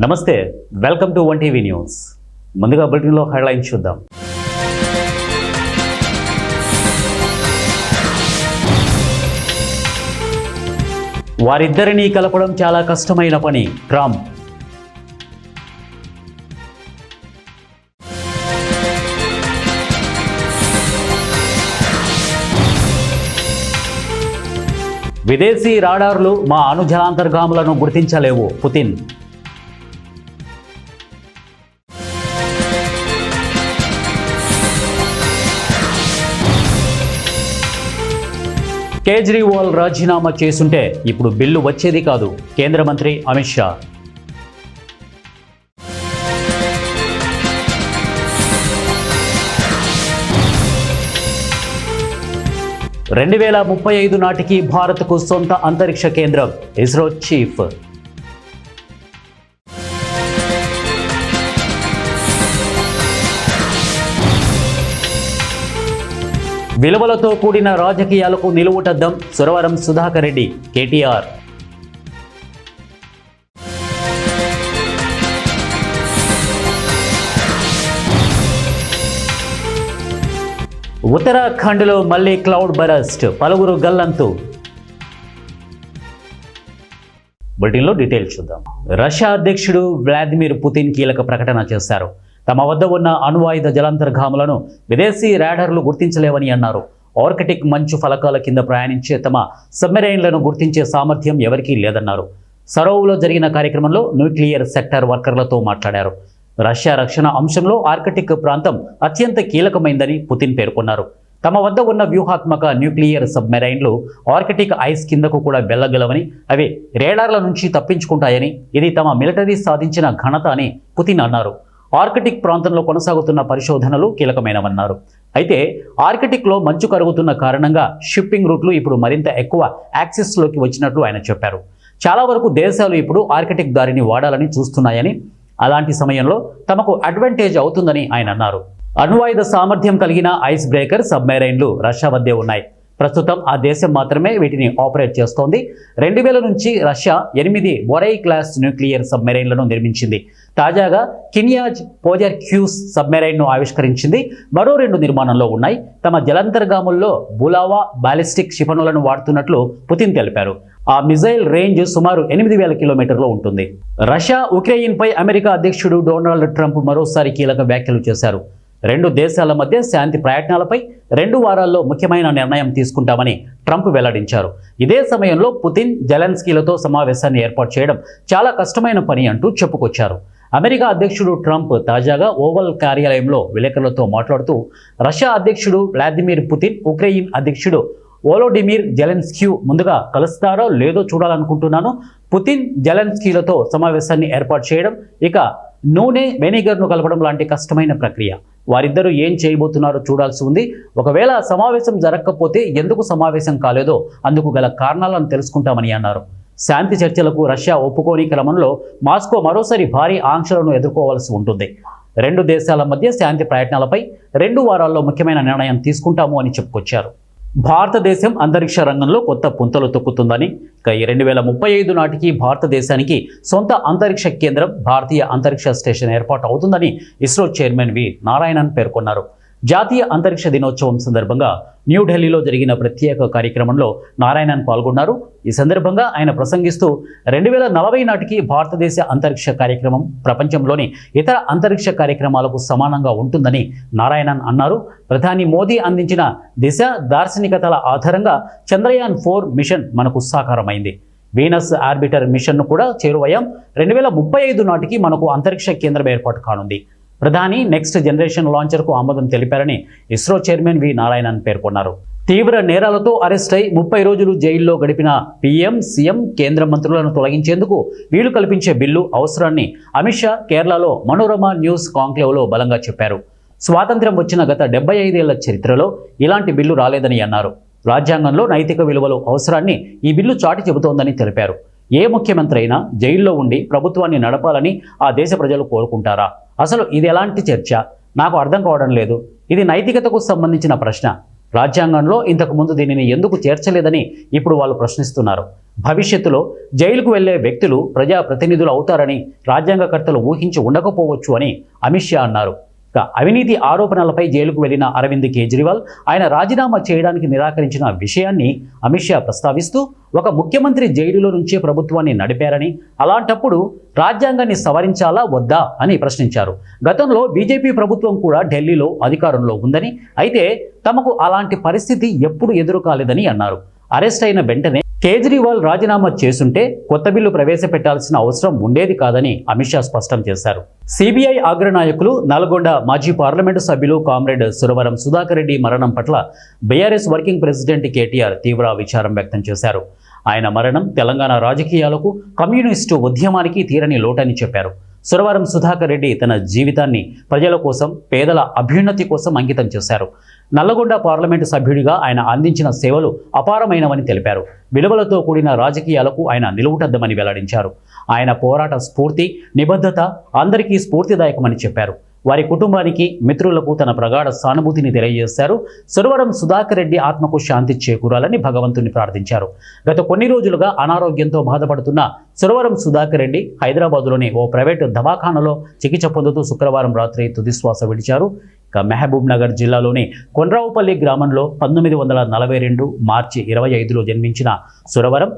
నమస్తే, welcome to one TV news. ముందుగా బులెటిన్లో హెడ్లైన్స్ చూద్దాం. వారిద్దరినీ కలపడం చాలా కష్టమైన పని, ట్రంప్. విదేశీ రాడార్లు మా అణుజలాంతర్గాములను గుర్తించలేవు, పుతిన్. కేజ్రీవాల్ రాజీనామా చేసుంటే ఇప్పుడు బిల్లు వచ్చేది కాదు, కేంద్ర మంత్రి అమిత్ షా. రెండు 2035 నాటికి భారత్కు సొంత అంతరిక్ష కేంద్రం, ఇస్రో చీఫ్. విలువలతో కూడిన రాజకీయాలకు నిలువుటద్దం, సురవరం సుధాకర్ రెడ్డి, కేటీఆర్. ఉత్తరాఖండ్లో మళ్లీ క్లౌడ్ బరస్ట్, పలువురు గల్లంతు. బులెటిన్లో డీటెయిల్స్ చూద్దాం. రష్యా అధ్యక్షుడు వ్లాదిమిర్ పుతిన్ కీలక ప్రకటన చేశారు. తమ వద్ద ఉన్న అణ్వాయుధ జలాంతర్గాములను విదేశీ రాడార్లు గుర్తించలేవని అన్నారు. ఆర్కిటిక్ మంచు ఫలకాల కింద ప్రయాణించే తమ సబ్మెరైన్లను గుర్తించే సామర్థ్యం ఎవరికీ లేదన్నారు. సరోవ్లో జరిగిన కార్యక్రమంలో న్యూక్లియర్ సెక్టర్ వర్కర్లతో మాట్లాడారు. రష్యా రక్షణ అంశంలో ఆర్కిటిక్ ప్రాంతం అత్యంత కీలకమైందని పుతిన్ పేర్కొన్నారు. తమ వద్ద ఉన్న వ్యూహాత్మక న్యూక్లియర్ సబ్మెరైన్లు ఆర్కిటిక్ ఐస్ కిందకు కూడా వెళ్ళగలవని, అవి రేడార్ల నుంచి తప్పించుకుంటాయని, ఇది తమ మిలిటరీ సాధించిన ఘనత అని పుతిన్ అన్నారు. ఆర్కిటిక్ ప్రాంతంలో కొనసాగుతున్న పరిశోధనలు కీలకమైనవన్నారు. అయితే ఆర్కిటిక్లో మంచు కరుగుతున్న కారణంగా షిప్పింగ్ రూట్లు ఇప్పుడు మరింత ఎక్కువ యాక్సెస్లోకి వచ్చినట్లు ఆయన చెప్పారు. చాలా వరకు దేశాలు ఇప్పుడు ఆర్కిటిక్ దారిని వాడాలని చూస్తున్నాయని, అలాంటి సమయంలో తమకు అడ్వాంటేజ్ అవుతుందని ఆయన అన్నారు. అణ్వాయుధ సామర్థ్యం కలిగిన ఐస్ బ్రేకర్ సబ్మెరైన్లు రష్యా వద్దే ఉన్నాయి. ప్రస్తుతం ఆ దేశం మాత్రమే వీటిని ఆపరేట్ చేస్తోంది. 2000 నుంచి రష్యా 8 బొరై క్లాస్ న్యూక్లియర్ సబ్మెరైన్లను నిర్మించింది. తాజాగా కిన్యాజ్ పోజర్క్యూస్ సబ్మెరైన్ను ఆవిష్కరించింది. మరో 2 నిర్మాణంలో ఉన్నాయి. తమ జలాంతర్గాముల్లో బులావా బాలిస్టిక్ క్షిపణులను వాడుతున్నట్లు పుతిన్ తెలిపారు. ఆ మిజైల్ రేంజ్ సుమారు 8000 కిలోమీటర్లు ఉంటుంది. రష్యా ఉక్రెయిన్పై అమెరికా అధ్యక్షుడు డొనాల్డ్ ట్రంప్ మరోసారి కీలక వ్యాఖ్యలు చేశారు. 2 దేశాల మధ్య శాంతి ప్రయత్నాలపై 2 వారాల్లో ముఖ్యమైన నిర్ణయం తీసుకుంటామని ట్రంప్ వెల్లడించారు. ఇదే సమయంలో పుతిన్ జెలెన్స్కీలతో సమావేశాన్ని ఏర్పాటు చేయడం చాలా కష్టమైన పని అంటూ చెప్పుకొచ్చారు. అమెరికా అధ్యక్షుడు ట్రంప్ తాజాగా ఓవల్ కార్యాలయంలో విలేకరులతో మాట్లాడుతూ, రష్యా అధ్యక్షుడు వ్లాదిమిర్ పుతిన్ ఉక్రెయిన్ అధ్యక్షుడు వోలోడిమిర్ జెలెన్స్కీ ముందుగా కలుస్తారో లేదో చూడాలనుకుంటున్నాను. పుతిన్ జెలెన్స్కీలతో సమావేశాన్ని ఏర్పాటు చేయడం ఇక నూనె వెనిగర్ను కలపడం లాంటి కష్టమైన ప్రక్రియ. వారిద్దరూ ఏం చేయబోతున్నారో చూడాల్సి ఉంది. ఒకవేళ సమావేశం జరగకపోతే ఎందుకు సమావేశం కాలేదో అందుకు గల కారణాలను తెలుసుకుంటామని అన్నారు. శాంతి చర్చలకు రష్యా ఒప్పుకోని క్రమంలో మాస్కో మరోసారి భారీ ఆంక్షలను ఎదుర్కోవాల్సి ఉంటుంది. 2 దేశాల మధ్య శాంతి ప్రయత్నాలపై 2 వారాల్లో ముఖ్యమైన నిర్ణయం తీసుకుంటాము అని చెప్పుకొచ్చారు. భారతదేశం అంతరిక్ష రంగంలో కొత్త పుంతలు తొక్కుతుందని, 2035 నాటికి భారతదేశానికి సొంత అంతరిక్ష కేంద్రం, భారతీయ అంతరిక్ష స్టేషన్ ఏర్పాటు అవుతుందని ఇస్రో చైర్మన్ వి నారాయణన్ పేర్కొన్నారు. జాతీయ అంతరిక్ష దినోత్సవం సందర్భంగా న్యూఢిల్లీలో జరిగిన ప్రత్యేక కార్యక్రమంలో నారాయణన్ పాల్గొన్నారు. ఈ సందర్భంగా ఆయన ప్రసంగిస్తూ 2040 నాటికి భారతదేశ అంతరిక్ష కార్యక్రమం ప్రపంచంలోని ఇతర అంతరిక్ష కార్యక్రమాలకు సమానంగా ఉంటుందని నారాయణన్ అన్నారు. ప్రధాని మోదీ అందించిన దిశ దార్శనికతల ఆధారంగా చంద్రయాన్ 4 మిషన్ మనకు సాకారమైంది. వీనస్ ఆర్బిటర్ మిషన్ను కూడా చేరువయ్యాం. 2035 నాటికి మనకు అంతరిక్ష కేంద్రం ఏర్పాటు కానుంది. ప్రధాని నెక్స్ట్ జనరేషన్ లాంచర్కు ఆమోదం తెలిపారని ఇస్రో చైర్మన్ వి నారాయణన్ పేర్కొన్నారు. తీవ్ర నేరాలతో అరెస్ట్ అయి 30 రోజులు జైల్లో గడిపిన పీఎం, సీఎం, కేంద్ర మంత్రులను తొలగించేందుకు వీలు కల్పించే బిల్లు అవసరాన్ని అమిత్ షా కేరళలో మనోరమ న్యూస్ కాంక్లేవ్లో బలంగా చెప్పారు. స్వాతంత్ర్యం వచ్చిన గత 75 ఏళ్ల చరిత్రలో ఇలాంటి బిల్లు రాలేదని అన్నారు. రాజ్యాంగంలో నైతిక విలువలు అవసరాన్ని ఈ బిల్లు చాటి చెబుతోందని తెలిపారు. ఏ ముఖ్యమంత్రి అయినా జైల్లో ఉండి ప్రభుత్వాన్ని నడపాలని ఆ దేశ ప్రజలు కోరుకుంటారా? అసలు ఇది ఎలాంటి చర్చ? నాకు అర్థం కావడం లేదు. ఇది నైతికతకు సంబంధించిన ప్రశ్న. రాజ్యాంగంలో ఇంతకు ముందు దీనిని ఎందుకు చేర్చలేదని ఇప్పుడు వాళ్ళు ప్రశ్నిస్తున్నారు. భవిష్యత్తులో జైలుకు వెళ్లే వ్యక్తులు ప్రజాప్రతినిధులు అవుతారని రాజ్యాంగకర్తలు ఊహించి ఉండకపోవచ్చు అని అమిత్ షా అన్నారు. అవినీతి ఆరోపణలపై జైలుకు వెళ్లిన అరవింద్ కేజ్రీవాల్ ఆయన రాజీనామా చేయడానికి నిరాకరించిన విషయాన్ని అమిత్ షా ప్రస్తావిస్తూ, ఒక ముఖ్యమంత్రి జైలులో నుంచే ప్రభుత్వాన్ని నడిపారని, అలాంటప్పుడు రాజ్యాంగాన్ని సవరించాలా వద్దా అని ప్రశ్నించారు. గతంలో బీజేపీ ప్రభుత్వం కూడా ఢిల్లీలో అధికారంలో ఉందని, అయితే తమకు అలాంటి పరిస్థితి ఎప్పుడు ఎదురు కాలేదని అన్నారు. అరెస్ట్ అయిన వెంటనే కేజ్రీవాల్ రాజీనామా చేసుంటే కొత్త బిల్లు ప్రవేశపెట్టాల్సిన అవసరం ఉండేది కాదని అమిత్ షా స్పష్టం చేశారు. సిబిఐ అగ్రనాయకులు నల్గొండ మాజీ పార్లమెంటు సభ్యులు కామ్రేడ్ సురవరం సుధాకర్ రెడ్డి మరణం పట్ల బీఆర్ఎస్ వర్కింగ్ ప్రెసిడెంట్ కేటీఆర్ తీవ్ర విచారం వ్యక్తం చేశారు. ఆయన మరణం తెలంగాణ రాజకీయాలకు, కమ్యూనిస్టు ఉద్యమానికి తీరని లోటని చెప్పారు. సురవరం సుధాకర్ రెడ్డి తన జీవితాన్ని ప్రజల కోసం, పేదల అభ్యున్నతి కోసం అంకితం చేశారు. నల్లగొండ పార్లమెంటు సభ్యుడిగా ఆయన అందించిన సేవలు అపారమైనవని తెలిపారు. విలువలతో కూడిన రాజకీయాలకు ఆయన నిలువుటద్దమని వెల్లడించారు. ఆయన పోరాట స్ఫూర్తి, నిబద్ధత అందరికీ స్ఫూర్తిదాయకమని చెప్పారు. వారి కుటుంబానికి, మిత్రులకు తన ప్రగాఢ సానుభూతిని తెలియజేశారు. సురవరం సుధాకర్ రెడ్డి ఆత్మకు శాంతి చేకూరాలని భగవంతుని ప్రార్థించారు. గత కొన్ని రోజులుగా అనారోగ్యంతో బాధపడుతున్న సురవరం సుధాకర్ రెడ్డి హైదరాబాద్లోని ఓ ప్రైవేటు దవాఖానలో చికిత్స పొందుతూ శుక్రవారం రాత్రి తుదిశ్వాస విడిచారు. మహబూబ్ నగర్ జిల్లాలోని కొండ్రావుపల్లి గ్రామంలో 1942 మార్చి 25లో జన్మించిన సురవరం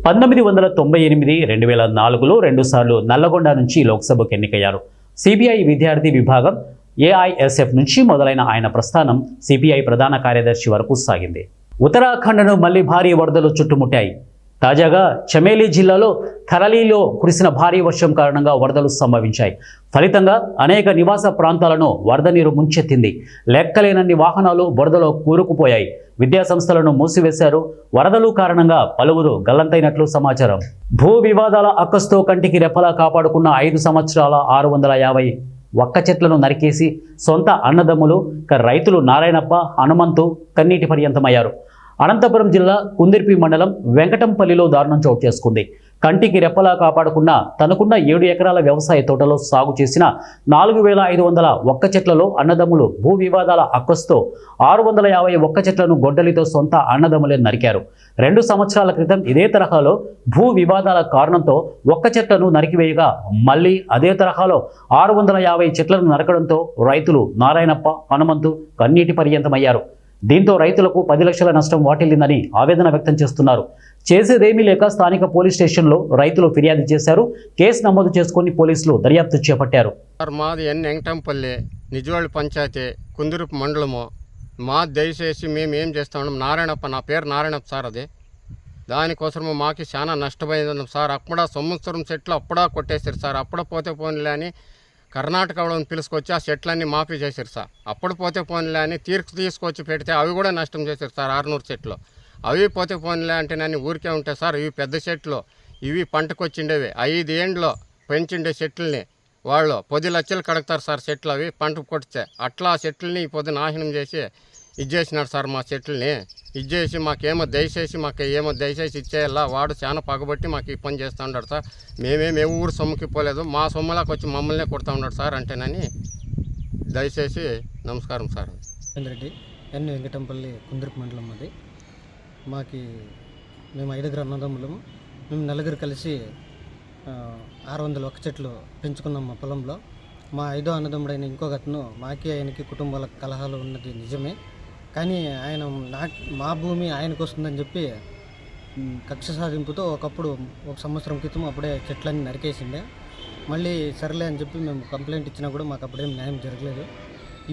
1998, 2004లో రెండుసార్లు నల్లగొండ నుంచి లోక్సభకు ఎన్నికయ్యారు. సిబిఐ విద్యార్థి విభాగం ఏఐఎస్ఎఫ్ నుంచి మొదలైన ఆయన ప్రస్థానం సిపిఐ ప్రధాన కార్యదర్శి వరకు సాగింది. ఉత్తరాఖండ్ను మళ్లీ భారీ వరదలు చుట్టుముట్టాయి. తాజాగా చమేలి జిల్లాలో థరలీలో కురిసిన భారీ వర్షం కారణంగా వరదలు సంభవించాయి. ఫలితంగా అనేక నివాస ప్రాంతాలను వరద నీరు ముంచెత్తింది. లెక్కలేనన్ని వాహనాలు వరదలో కూరుకుపోయాయి. విద్యాసంస్థలను మూసివేశారు. వరదలు కారణంగా పలువురు గల్లంతైనట్లు సమాచారం. భూ వివాదాల అక్కస్తో కంటికి రెప్పలా కాపాడుకున్న 5 సంవత్సరాల 650 ఒక్క చెట్లను నరికేసి సొంత అన్నదమ్ములు రైతులు నారాయణప్ప, హనుమంతు కన్నీటి పర్యంతమయ్యారు. అనంతపురం జిల్లా కుందిర్పి మండలం వెంకటంపల్లిలో దారుణం చోటు చేసుకుంది. కంటికి రెప్పలా కాపాడుకున్న తనకున్న 7 ఎకరాల వ్యవసాయ తోటలో సాగు చేసిన 4500 ఒక్క చెట్లలో అన్నదమ్ములు భూ వివాదాల అక్కస్తో 650 ఒక్క చెట్లను గొడ్డలితో సొంత అన్నదమ్ములే నరికారు. 2 సంవత్సరాల క్రితం ఇదే తరహాలో భూ వివాదాల కారణంతో ఒక్క చెట్లను నరికివేయగా మళ్ళీ అదే తరహాలో 650 చెట్లను నరకడంతో రైతులు నారాయణప్ప, హనుమంతు కన్నీటి పర్యంతమయ్యారు. దీంతో రైతులకు 10 లక్షల నష్టం వాటిల్లిందని ఆవేదన వ్యక్తం చేస్తున్నారు. చేసేదేమీ లేక స్థానిక పోలీస్ స్టేషన్లో రైతులు ఫిర్యాదు చేశారు. కేసు నమోదు చేసుకుని పోలీసులు దర్యాప్తు చేపట్టారు. మాది వెంకటంపల్లి నిజవాళ్ళ పంచాయతీ కుందురుపు మండలము. దయచేసి మేము ఏం చేస్తాం, నారాయణప్ప, నా పేరు నారాయణప్ప సార్. అది దానికోసము మాకు చాలా నష్టపోయింది సార్. అప్పుడా సంవత్సరం చెట్లు అప్పుడా కొట్టేశారు సార్. అప్పుడ పోతే పోనీలే అని కర్ణాటక వాళ్ళని పిలుచుకొచ్చి ఆ చెట్లన్నీ మాఫీ చేశారు సార్. అప్పుడు పోతే పోనీలే అని తీసుకొచ్చి పెడితే అవి కూడా నష్టం చేశారు సార్. 600 చెట్లు అవి పోతే పోనీలే అంటే నన్ను ఊరికే ఉంటాయి సార్. ఇవి పెద్ద చెట్లు, ఇవి పంటకొచ్చిండేవి. 5 ఏండ్లో పెంచిండే చెట్లని వాళ్ళు 10 లక్షలు కడుగుతారు సార్ చెట్లు. అవి పంట కొడితే అట్లా ఆ చెట్లని ఈ పొద్దు నాశనం చేసి ఇచ్చేసినాడు సార్. మా చెట్లని ఇచ్చేసి మాకేమో దయచేసి ఇచ్చేయాలా. వాడు చాలా పగబట్టి మాకు ఈ పని చేస్తూ ఉన్నాడు సార్. మేమేమి ఏ ఊరు సొమ్ముకి పోలేదు, మా సొమ్ములాకి వచ్చి మమ్మల్నే కొడుతూ ఉన్నాడు సార్ అంటేనని దయచేసి నమస్కారం సార్. రెడ్డి వెంకటంపల్లి కుందుర్పి మండలం. అది మేము 5 అన్నదమ్ములము. మేము నలుగురు కలిసి 600 ఒక్క చెట్లు పెంచుకున్నాం మా పొలంలో. మా 5వ అన్నదమ్ముడైన ఇంకొక అతను, ఆయనకి కుటుంబాల కలహాలు ఉన్నది నిజమే, కానీ ఆయన మా భూమి ఆయనకు వస్తుందని చెప్పి కక్ష సాధింపుతో ఒకప్పుడు 1 సంవత్సరం క్రితం అప్పుడే చెట్లన్నీ నరికేసిండే. మళ్ళీ సర్లే అని చెప్పి మేము కంప్లైంట్ ఇచ్చినా కూడా మాకు అప్పుడేం న్యాయం జరగలేదు.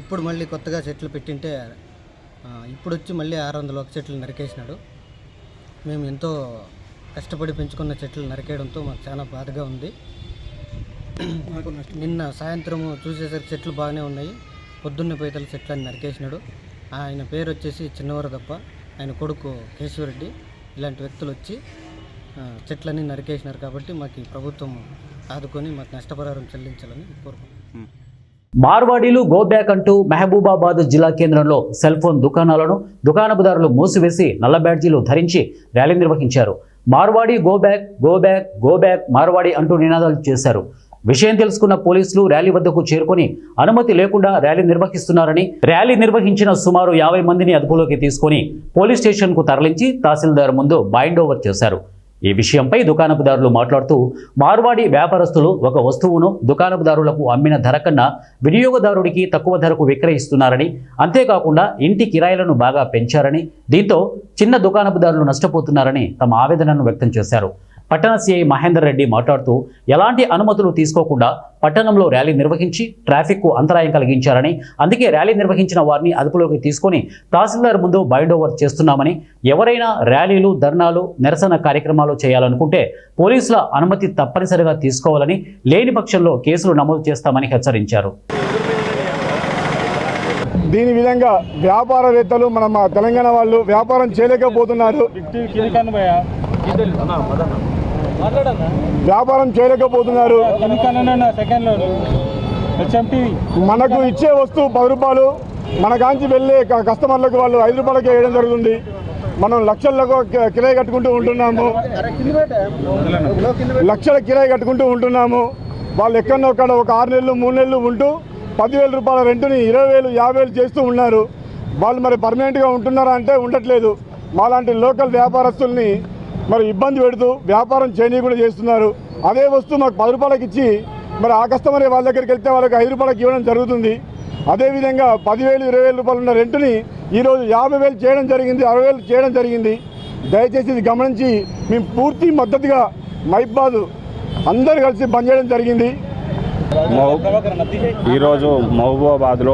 ఇప్పుడు మళ్ళీ కొత్తగా చెట్లు పెట్టింటే ఇప్పుడు వచ్చి మళ్ళీ 600 ఒక్క చెట్లు నరికేసినాడు. మేము ఎంతో కష్టపడి పెంచుకున్న చెట్లు నరికేయడంతో మాకు చాలా బాధగా ఉంది. నిన్న సాయంత్రము చూసేసరికి చెట్లు బాగానే ఉన్నాయి. పొద్దున్నే పైతల చెట్లన్నీ నరికేసినాడు. ఆయన పేరు వచ్చేసి చిన్నవరదప్ప, ఆయన కొడుకు కేశవరెడ్డి. ఇలాంటి వ్యక్తులు వచ్చి చెట్లన్నీ నరికేసినారు. కాబట్టి మాకు ఈ ప్రభుత్వం ఆదుకొని మాకు నష్టపరిహారం చెల్లించాలని కోరుకుంటున్నాం. మార్వాడీలు గో బ్యాక్ అంటూ మహబూబాబాద్ జిల్లా కేంద్రంలో సెల్ ఫోన్ దుకాణాలను దుకాణదారులు మూసివేసి నల్ల బ్యాడ్జీలు ధరించి ర్యాలీ నిర్వహించారు. Marwadi go back, go back, go back Marwadi అంటూ నినాదాలు చేశారు. విషయం తెలుసుకున్న పోలీసులు ర్యాలీ వద్దకు చేరుకొని అనుమతి లేకుండా ర్యాలీ నిర్వహిస్తున్నారని, ర్యాలీ నిర్వహించిన సుమారు 50 మందిని అదుపులోకి తీసుకొని పోలీస్ స్టేషన్కు తరలించి తహసీల్దార్ ముందు బైండ్ ఓవర్ చేశారు. ఈ విషయంపై దుకాణపుదారులు మాట్లాడుతూ మార్వాడి వ్యాపారస్తులు ఒక వస్తువును దుకాణపుదారులకు అమ్మిన ధర కన్నా వినియోగదారుడికి తక్కువ ధరకు విక్రయిస్తున్నారని, అంతేకాకుండా ఇంటి కిరాయిలను బాగా పెంచారని, దీంతో చిన్న దుకాణపుదారులు నష్టపోతున్నారని తమ ఆవేదనను వ్యక్తం చేశారు. పట్టణ సిఐ మహేందర్ రెడ్డి మాట్లాడుతూ ఎలాంటి అనుమతులు తీసుకోకుండా పట్టణంలో ర్యాలీ నిర్వహించి ట్రాఫిక్కు అంతరాయం కలిగించారని, అందుకే ర్యాలీ నిర్వహించిన వారిని అదుపులోకి తీసుకొని తహసీల్దార్ ముందు బైండ్ ఓవర్ చేస్తున్నామని, ఎవరైనా ర్యాలీలు, ధర్నాలు, నిరసన కార్యక్రమాలు చేయాలనుకుంటే పోలీసుల అనుమతి తప్పనిసరిగా తీసుకోవాలని, లేని పక్షంలో కేసులు నమోదు చేస్తామని హెచ్చరించారు. దీని విధంగా వ్యాపారవేత్తలు మన తెలంగాణ వాళ్ళు వ్యాపారం చేయలేకపోతున్నారు. మనకు ఇచ్చే వస్తువు 10 రూపాయలు, మన కాంచి వెళ్ళే కస్టమర్లకు వాళ్ళు 5 రూపాయలకి వేయడం జరుగుతుంది. మనం లక్షలకు కిరాయి కట్టుకుంటూ ఉంటున్నాము. వాళ్ళు ఎక్కడో ఒక 6 నెలలు 3 నెలలు ఉంటూ 10,000 రూపాయల రెంటుని 20,000 50,000 చేస్తూ ఉన్నారు. వాళ్ళు మరి పర్మనెంట్గా ఉంటున్నారా అంటే ఉండట్లేదు. మాలాంటి లోకల్ వ్యాపారస్తుల్ని మరి ఇబ్బంది పెడుతూ వ్యాపారం చేయనీయకుండా చేస్తున్నారు. అదే వస్తువు మాకు 10 రూపాయలకి ఇచ్చి మరి ఆ కస్టమర్ వాళ్ళ దగ్గరికి వెళ్తే వాళ్ళకి 5 రూపాయలకి ఇవ్వడం జరుగుతుంది. అదేవిధంగా 10,000 20,000 రూపాయలు ఉన్న రెంటుని ఈరోజు 50,000 చేయడం జరిగింది, 60,000 చేయడం జరిగింది. దయచేసి ఇది గమనించి మేము పూర్తి మద్దతుగా మైబాద్ అందరూ కలిసి బంద్ చేయడం జరిగింది. ఈరోజు మహబూబాబాద్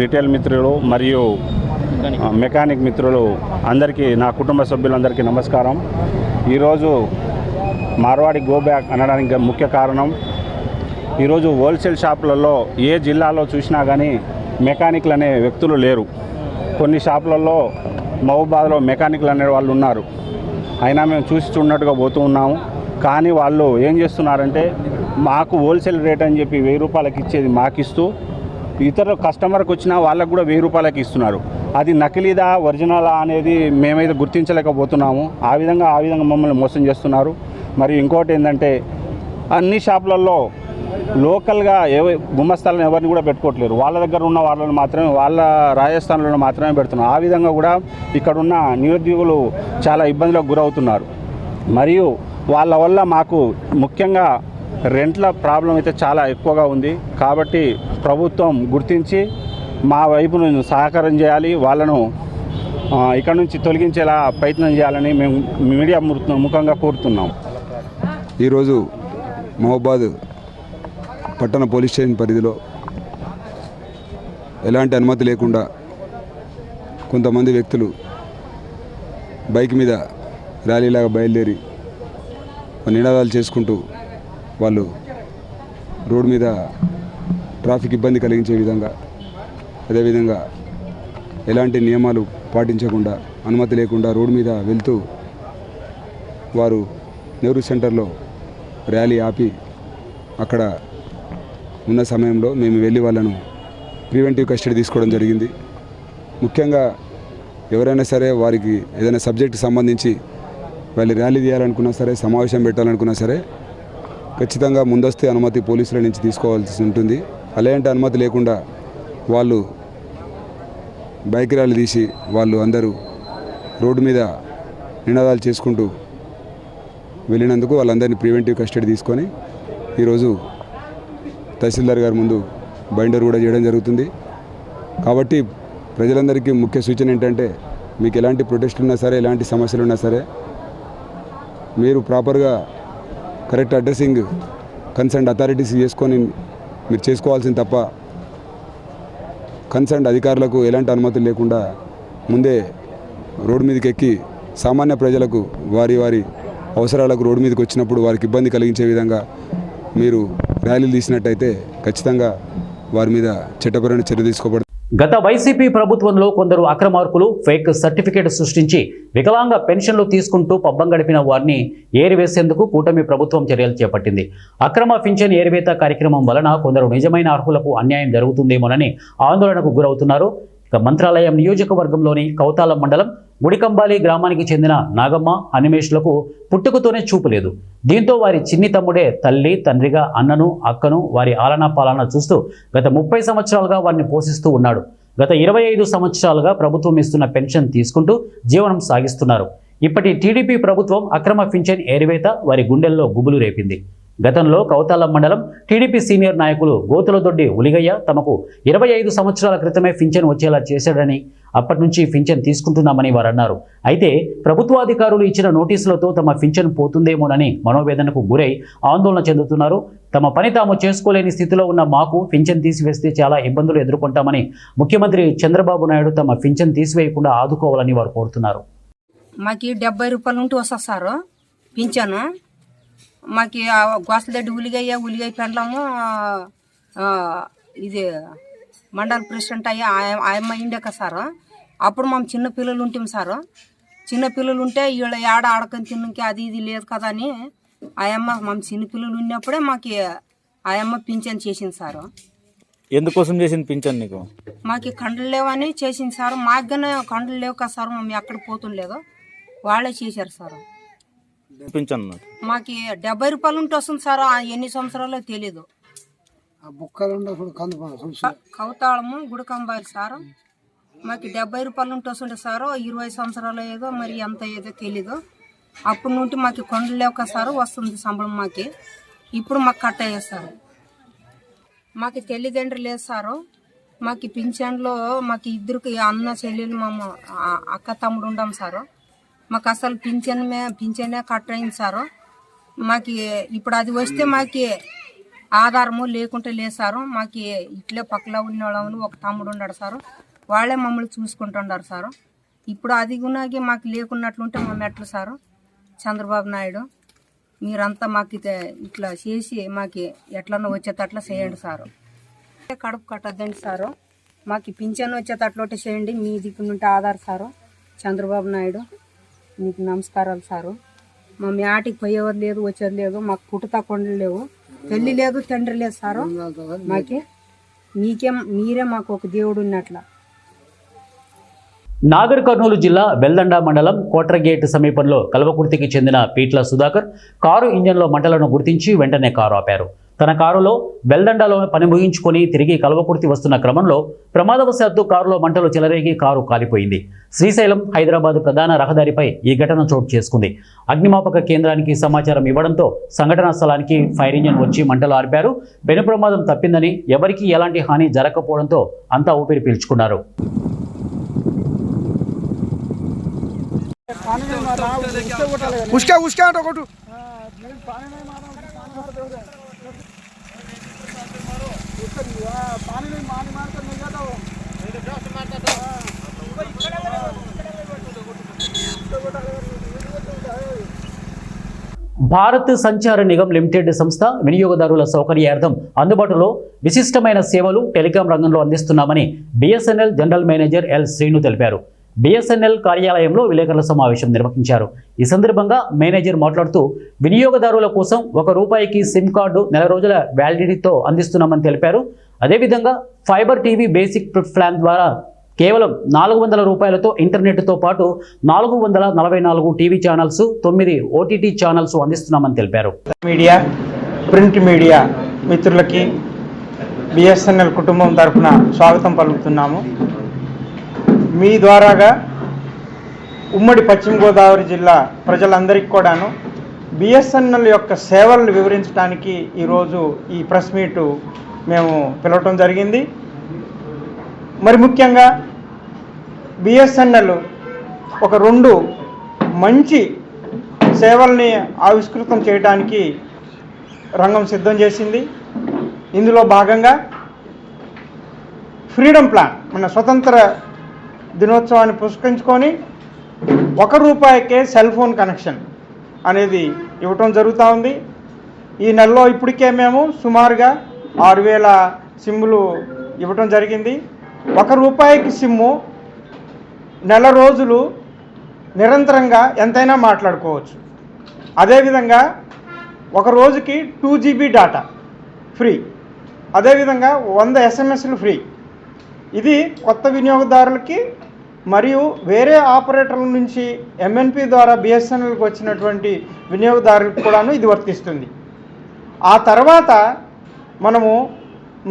రిటైల్ మిత్రులు మరియు మెకానిక్ మిత్రులు అందరికీ, నా కుటుంబ సభ్యులందరికీ నమస్కారం. ఈరోజు మార్వాడి గో బ్యాక్ అనడానికి ముఖ్య కారణం, ఈరోజు హోల్సేల్ షాపులలో ఏ జిల్లాలో చూసినా కానీ మెకానిక్లు అనే వ్యక్తులు లేరు. కొన్ని షాపులలో మహబూబాబాద్లో మెకానిక్లు అనే వాళ్ళు ఉన్నారు. అయినా మేము చూసి చూడనట్టుగా పోతూ ఉన్నాము. కానీ వాళ్ళు ఏం చేస్తున్నారంటే మాకు హోల్సేల్ రేట్ అని చెప్పి 1000 రూపాయలకి ఇచ్చేది మాకిస్తూ ఇతర కస్టమర్కి వచ్చినా వాళ్ళకు కూడా 1000 రూపాయలకి ఇస్తున్నారు. అది నకిలీదా ఒరిజినలా అనేది మేమైతే గుర్తించలేకపోతున్నాము. ఆ విధంగా మమ్మల్ని మోసం చేస్తున్నారు. మరియు ఇంకోటి ఏంటంటే అన్ని షాపులలో లోకల్గా గుమ్మస్తాలను ఎవరిని కూడా పెట్టుకోవట్లేరు. వాళ్ళ దగ్గర ఉన్న వాళ్ళని మాత్రమే, వాళ్ళ రాజస్థాన్లో మాత్రమే పెడుతున్నారు. ఆ విధంగా కూడా ఇక్కడున్న నిరుద్యోగులు చాలా ఇబ్బందులకు గురవుతున్నారు. మరియు వాళ్ళ వల్ల మాకు ముఖ్యంగా రెంట్ల ప్రాబ్లం అయితే చాలా ఎక్కువగా ఉంది. కాబట్టి ప్రభుత్వం గుర్తించి మా వైపు నుంచి సహకారం చేయాలి, వాళ్ళను ఇక్కడ నుంచి తొలగించేలా ప్రయత్నం చేయాలని మేము మీడియా ముఖంగా కోరుతున్నాం. ఈరోజు మహబూబాబాద్ పట్టణ పోలీస్ స్టేషన్ పరిధిలో ఎలాంటి అనుమతి లేకుండా కొంతమంది వ్యక్తులు బైక్ మీద ర్యాలీలాగా బయలుదేరి నినాదాలు చేసుకుంటూ వాళ్ళు రోడ్డు మీద ట్రాఫిక్ ఇబ్బంది కలిగించే విధంగా, అదేవిధంగా ఎలాంటి నియమాలు పాటించకుండా అనుమతి లేకుండా రోడ్డు మీద వెళ్తూ వారు నెహ్రూ సెంటర్లో ర్యాలీ ఆపి అక్కడ ఉన్న సమయంలో మేము వెళ్ళి వాళ్ళను ప్రివెంటివ్ కస్టడీ తీసుకోవడం జరిగింది. ముఖ్యంగా ఎవరైనా సరే వారికి ఏదైనా సబ్జెక్టు సంబంధించి వాళ్ళు ర్యాలీ తీయాలనుకున్నా సరే, సమావేశం పెట్టాలనుకున్నా సరే ఖచ్చితంగా ముందస్తు అనుమతి పోలీసుల నుంచి తీసుకోవాల్సి ఉంటుంది. అలాంటి అనుమతి లేకుండా వాళ్ళు బైక్ ర్యాలీ తీసి వాళ్ళు అందరూ రోడ్డు మీద నినాదాలు చేసుకుంటూ వెళ్ళినందుకు వాళ్ళందరినీ ప్రివెంటివ్ కస్టడీ తీసుకొని ఈరోజు తహసీల్దార్ గారి ముందు బైండర్ కూడా చేయడం జరుగుతుంది. కాబట్టి ప్రజలందరికీ ముఖ్య సూచన ఏంటంటే మీకు ఎలాంటి ప్రొటెస్టులు ఉన్నా సరే, ఎలాంటి సమస్యలు ఉన్నా సరే మీరు ప్రాపర్గా కరెక్ట్ అడ్రస్సింగ్ కన్సర్న్ అథారిటీస్ చేసుకొని మీరు చేసుకోవాల్సింది తప్ప కన్సర్న్ అధికారులకు ఎలాంటి అనుమతులు లేకుండా ముందే రోడ్డు మీదకి ఎక్కి సామాన్య ప్రజలకు వారి అవసరాలకు రోడ్డు మీదకి వచ్చినప్పుడు వారికి ఇబ్బంది కలిగించే విధంగా మీరు ర్యాలీలు తీసినట్టయితే ఖచ్చితంగా వారి మీద చట్టపరమైన చర్య తీసుకోబడుతుంది. గత వైసీపీ ప్రభుత్వంలో కొందరు అక్రమార్కులు ఫేక్ సర్టిఫికేట్ సృష్టించి వికలాంగ పెన్షన్లు తీసుకుంటూ పబ్బం గడిపిన వారిని ఏరివేసేందుకు కూటమి ప్రభుత్వం చర్యలు చేపట్టింది. అక్రమ పింఛన్ ఏరివేత కార్యక్రమం వలన కొందరు నిజమైన అర్హులకు అన్యాయం జరుగుతుందేమోనని ఆందోళనకు గురవుతున్నారు. మంత్రాలయం నియోజకవర్గంలోని కౌతాలం మండలం గుడికంబాలి గ్రామానికి చెందిన నాగమ్మ అనిమేష్లకు పుట్టుకతోనే చూపు లేదు. దీంతో వారి చిన్ని తమ్ముడే తల్లి తండ్రిగా అన్నను అక్కను వారి ఆలనా పాలన చూస్తూ గత 30 సంవత్సరాలుగా వారిని పోషిస్తూ ఉన్నాడు. గత 25 సంవత్సరాలుగా ప్రభుత్వం ఇస్తున్న పెన్షన్ తీసుకుంటూ జీవనం సాగిస్తున్నారు. ఇప్పటి టీడీపీ ప్రభుత్వం అక్రమ పింఛన్ ఏరివేత వారి గుండెల్లో గుబులు రేపింది. గతంలో కౌతాలం మండలం టీడీపీ సీనియర్ నాయకులు గోతులదొడ్డి ఉలిగయ్య తమకు 25 సంవత్సరాల క్రితమే పింఛన్ వచ్చేలా చేశాడని, అప్పటి నుంచి పింఛన్ తీసుకుంటున్నామని వారు అన్నారు. అయితే ప్రభుత్వాధికారులు ఇచ్చిన నోటీసులతో తమ పింఛన్ పోతుందేమోనని మనోవేదనకు గురై ఆందోళన చెందుతున్నారు. తమ పని తాము చేసుకోలేని స్థితిలో ఉన్న మాకు పింఛన్ తీసివేస్తే చాలా ఇబ్బందులు ఎదుర్కొంటామని ముఖ్యమంత్రి చంద్రబాబు నాయుడు తమ పింఛన్ తీసివేయకుండా ఆదుకోవాలని వారు కోరుతున్నారు. మాకు 70 రూపాయలు ఉంటూ వస్తుంది సార్ పింఛను. మాకు గోసలదొడ్డి ఉలిగయ్య పెండ్లము ఇది మండల ప్రెసిడెంట్ అయ్యా ఆయమ్మ ఇండక సార్. అప్పుడు మేము చిన్న పిల్లలు ఉంటాం సార్. చిన్న పిల్లలు ఉంటే వీళ్ళ ఏడ ఆడకని తిన్నకి అది ఇది లేదు కదా అని ఆయమ్మ మేము చిన్న పిల్లలు ఉన్నప్పుడే మాకు ఆయమ్మ పింఛన్ చేసింది సార్. ఎందుకోసం చేసింది పింఛన్ నీకు? మాకు కండ్లు లేవని చేసింది సార్. మాకుగానే కండ్లు లేవు కదా సార్, మేము ఎక్కడ పోతుండలేదు, వాళ్ళే చేశారు సార్. పింఛన్ మాకు 70 రూపాయలు ఉంటే వస్తుంది సార్. ఎన్ని సంవత్సరాలు తెలీదు. కౌతాళము గుడికంబాలి సార్. మాకు 70 రూపాయలు ఉంటే వస్తుండే సార్. 20 సంవత్సరాలు ఏదో మరి ఎంత ఏదో తెలీదు. అప్పటి నుండి మాకు కొండలు లేవు కదా సార్, వస్తుంది సంబళం మాకు. ఇప్పుడు మాకు కట్ అయ్యేది సార్. మాకు తల్లిదండ్రులు లేదు సారు. మాకు పింఛన్లో మాకు ఇద్దరికి అన్న చెల్లెలు మా అక్క తమ్ముడు ఉండాం సారు. మాకు అసలు పింఛనే కట్ అయింది సారు. మాకు ఇప్పుడు అది వస్తే మాకు ఆధారము లేకుంటే లేదు సారు. మాకు ఇట్లే పక్కలో ఉన్నవాళ్ళని ఒక తమ్ముడు ఉన్నాడు సారు, వాళ్ళే మమ్మల్ని చూసుకుంటున్నారు సారు. ఇప్పుడు అది గుణాకి మాకు లేకున్నట్లుంటే మేము ఎట్లా సారు? చంద్రబాబు నాయుడు మీరంతా మాకు ఇట్లా చేసి మాకు ఎట్లన్నా వచ్చేటట్లా చేయండి సారు. కడుపు కట్టద్దండి సారు. మాకు పింఛన్ వచ్చేటట్లోటే చేయండి. మీ దిక్కు నుండి ఆధార్ సారు. చంద్రబాబు నాయుడు మీకు నమస్కారాలు సారు. మా ఆటికి పోయేవారు లేదు, వచ్చేది లేదు. మాకు పుట్టుతా కొండలు లేవు, తల్లి లేదు, తండ్రి లేదు సారు. మాకే మీరే మాకు ఒక దేవుడు ఉన్నట్ల. నాగర్ కర్నూలు జిల్లా వెల్దండ మండలం కోట్రగేట్ సమీపంలో కల్వకుర్తికి చెందిన పీట్ల సుధాకర్ కారు ఇంజన్లో మంటలను గుర్తించి వెంటనే కారు ఆపారు. తన కారులో వెల్దండలో పని ముగించుకొని తిరిగి కల్వకుర్తి వస్తున్న క్రమంలో ప్రమాదవశాత్తు కారులో మంటలు చెలరేగి కారు కాలిపోయింది. శ్రీశైలం హైదరాబాద్ ప్రధాన రహదారిపై ఈ ఘటన చోటు చేసుకుంది. అగ్నిమాపక కేంద్రానికి సమాచారం ఇవ్వడంతో సంఘటనా స్థలానికి ఫైర్ ఇంజన్ వచ్చి మంటలు ఆర్పారు. పెను ప్రమాదం తప్పిందని, ఎవరికీ ఎలాంటి హాని జరగకపోవడంతో అంతా ఊపిరి పీల్చుకున్నారు. భారత్ సంచార నిగమ్ లిమిటెడ్ సంస్థ వినియోగదారుల సౌకర్యార్థం అందుబాటులో విశిష్టమైన సేవలు టెలికాం రంగంలో అందిస్తున్నామని BSNL general manager L Srinu తెలిపారు. బిఎస్ఎన్ఎల్ కార్యాలయంలో విలేకరుల సమావేశం నిర్వహించారు. ఈ సందర్భంగా మేనేజర్ మాట్లాడుతూ వినియోగదారుల కోసం ₹1 సిమ్ కార్డు నెల రోజుల వ్యాలిడిటీతో అందిస్తున్నామని తెలిపారు. అదేవిధంగా ఫైబర్ టీవీ బేసిక్ ప్లాన్ ద్వారా కేవలం ₹400తో ఇంటర్నెట్తో పాటు 444 టీవీ ఛానల్స్, 9 ఓటీటీ ఛానల్స్ అందిస్తున్నామని తెలిపారు. మీడియా, ప్రింట్ మీడియా మిత్రులకి బిఎస్ఎన్ఎల్ కుటుంబం తరఫున స్వాగతం పలుకుతున్నాము. మీ ద్వారాగా ఉమ్మడి పశ్చిమ గోదావరి జిల్లా ప్రజలందరికీ కూడాను బిఎస్ఎన్ఎల్ యొక్క సేవలను వివరించడానికి ఈరోజు ఈ ప్రెస్ మీటు మేము పిలవటం జరిగింది. మరి ముఖ్యంగా బిఎస్ఎన్ఎల్ ఒక 2 మంచి సేవల్ని ఆవిష్కృతం చేయడానికి రంగం సిద్ధం చేసింది. ఇందులో భాగంగా ఫ్రీడమ్ ప్లాన్, మన స్వతంత్ర దినోత్సవాన్ని పురస్కరించుకొని ₹1కే సెల్ ఫోన్ కనెక్షన్ అనేది ఇవ్వటం జరుగుతూ ఉంది. ఈ నెలలో ఇప్పటికే మేము సుమారుగా 6000 సిమ్ములు ఇవ్వటం జరిగింది. ₹1కి సిమ్ము నెల రోజులు నిరంతరంగా ఎంతైనా మాట్లాడుకోవచ్చు. అదేవిధంగా ఒక రోజుకి 2 GB డాటా ఫ్రీ, అదేవిధంగా 100 SMS ఫ్రీ. ఇది కొత్త వినియోగదారులకి మరియు వేరే ఆపరేటర్ల నుంచి ఎంఎన్పి ద్వారా బిఎస్ఎన్ఎల్కి వచ్చినటువంటి వినియోగదారులకు కూడాను ఇది వర్తిస్తుంది. ఆ తర్వాత మనము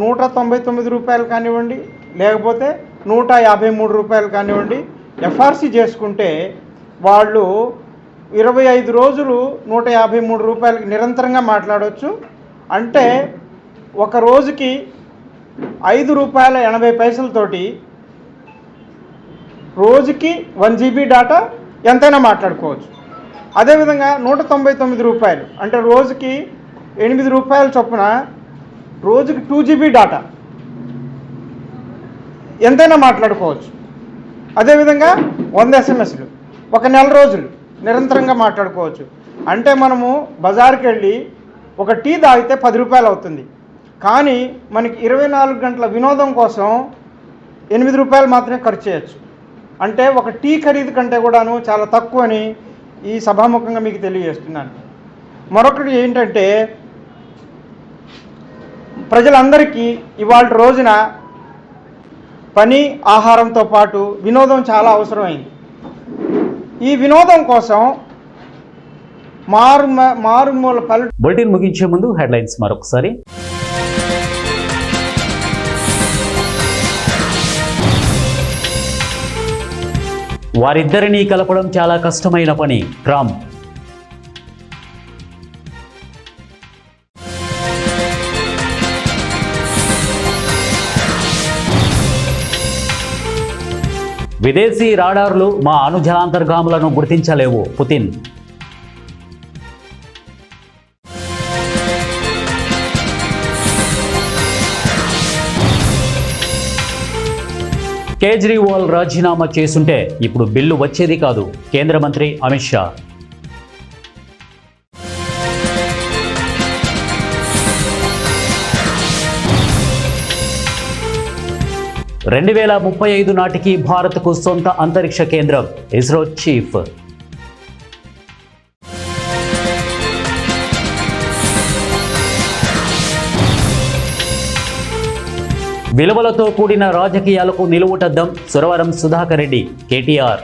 199 రూపాయలు కానివ్వండి, లేకపోతే 153 రూపాయలు కానివ్వండి ఎఫ్ఆర్సి చేసుకుంటే వాళ్ళు 25 రోజులు 153 రూపాయలకి నిరంతరంగా మాట్లాడవచ్చు. అంటే ఒక రోజుకి ₹5.80 రోజుకి 1 GB డేటా ఎంతైనా మాట్లాడుకోవచ్చు. అదేవిధంగా 199 రూపాయలు అంటే రోజుకి ₹8 చొప్పున రోజుకి 2 GB డేటా ఎంతైనా మాట్లాడుకోవచ్చు. అదేవిధంగా 100 SMSలు ఒక నెల రోజులు నిరంతరంగా మాట్లాడుకోవచ్చు. అంటే మనము బజార్కి వెళ్ళి ఒక టీ తాగితే ₹10 అవుతుంది. కానీ మనకి 24 గంటల వినోదం కోసం ₹8 మాత్రమే ఖర్చు చేయొచ్చు. అంటే ఒక టీ ఖరీదు కంటే కూడాను చాలా తక్కువ అని ఈ సభాముఖంగా మీకు తెలియజేస్తున్నాను. మరొకటి ఏంటంటే ప్రజలందరికీ ఇవాళ రోజున పని ఆహారంతో పాటు వినోదం చాలా అవసరమైంది. ఈ వినోదం కోసం మారుమూల పల్లె. బులెటిన్ ముగించే ముందు హెడ్లైన్స్ మరొకసారి. వారిద్దరినీ కలపడం చాలా కష్టమైన పని, ట్రంప్. విదేశీ రాడార్లు మా అణుజలాంతర్గాములను గుర్తించలేవు, పుతిన్. కేజ్రీవాల్ రాజీనామా చేసుంటే ఇప్పుడు బిల్లు వచ్చేది కాదు, కేంద్ర మంత్రి అమిత్ షా. "2035 నాటికి భారత్కు సొంత అంతరిక్ష కేంద్రం", ఇస్రో చీఫ్. విలువలతో కూడిన రాజకీయాలకు నిలువుటద్దం, సురవరం సుధాకర్ రెడ్డి, కేటీఆర్.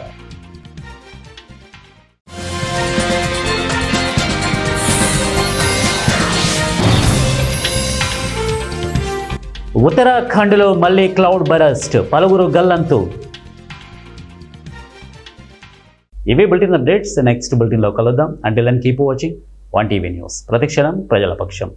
ఉత్తరాఖండ్లో మళ్లీ క్లౌడ్ బరస్ట్, పలువురు గల్లంతు. ఇవి బులెటిన్ అప్డేట్స్. నెక్స్ట్ బులెటిన్లో కలుద్దాం. Until then keep watching 1TV news. ప్రతిక్షణం ప్రజల పక్షం.